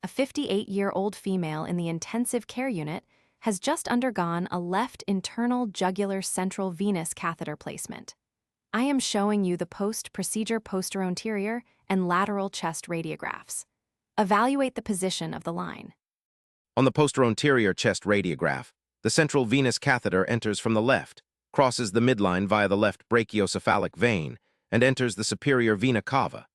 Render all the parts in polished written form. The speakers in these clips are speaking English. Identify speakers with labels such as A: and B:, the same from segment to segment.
A: a 58-year-old female in the intensive care unit, has just undergone a left internal jugular central venous catheter placement. I am showing you the post-procedure posteroanterior and lateral chest radiographs. Evaluate the position of the line.
B: On the posteroanterior chest radiograph, the central venous catheter enters from the left, crosses the midline via the left brachiocephalic vein, and enters the superior vena cava.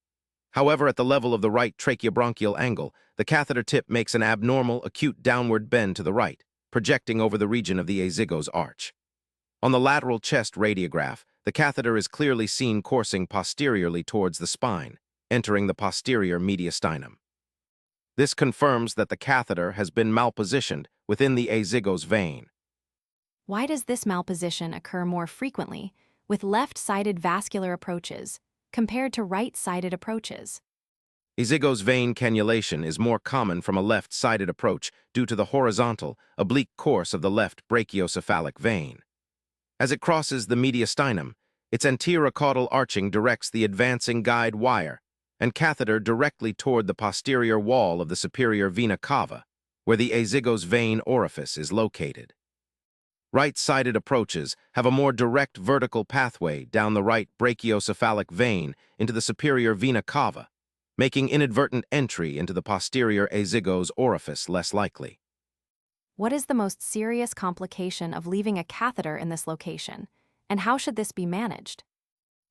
B: However, at the level of the right tracheobronchial angle, the catheter tip makes an abnormal, acute downward bend to the right, projecting over the region of the azygos arch. On the lateral chest radiograph, the catheter is clearly seen coursing posteriorly towards the spine, entering the posterior mediastinum. This confirms that the catheter has been malpositioned within the azygos vein.
A: Why does this malposition occur more frequently with left-sided vascular approaches compared to right-sided approaches?
B: Azygos vein cannulation is more common from a left-sided approach due to the horizontal, oblique course of the left brachiocephalic vein. As it crosses the mediastinum, its anterocaudal arching directs the advancing guide wire and catheter directly toward the posterior wall of the superior vena cava, where the azygos vein orifice is located. Right-sided approaches have a more direct vertical pathway down the right brachiocephalic vein into the superior vena cava, making inadvertent entry into the posterior azygos orifice less likely.
A: What is the most serious complication of leaving a catheter in this location, and how should this be managed?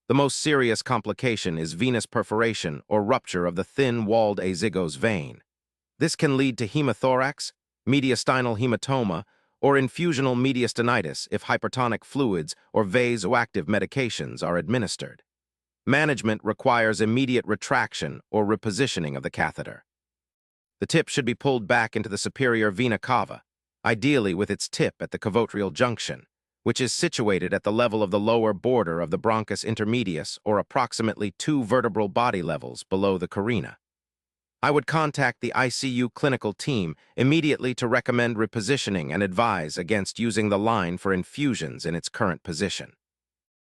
B: The most serious complication is venous perforation or rupture of the thin-walled azygos vein. This can lead to hemothorax, mediastinal hematoma, or infusional mediastinitis if hypertonic fluids or vasoactive medications are administered. Management requires immediate retraction or repositioning of the catheter. The tip should be pulled back into the superior vena cava, ideally with its tip at the cavotrial junction, which is situated at the level of the lower border of the bronchus intermedius or approximately 2 vertebral body levels below the carina. I would contact the ICU clinical team immediately to recommend repositioning and advise against using the line for infusions in its current position.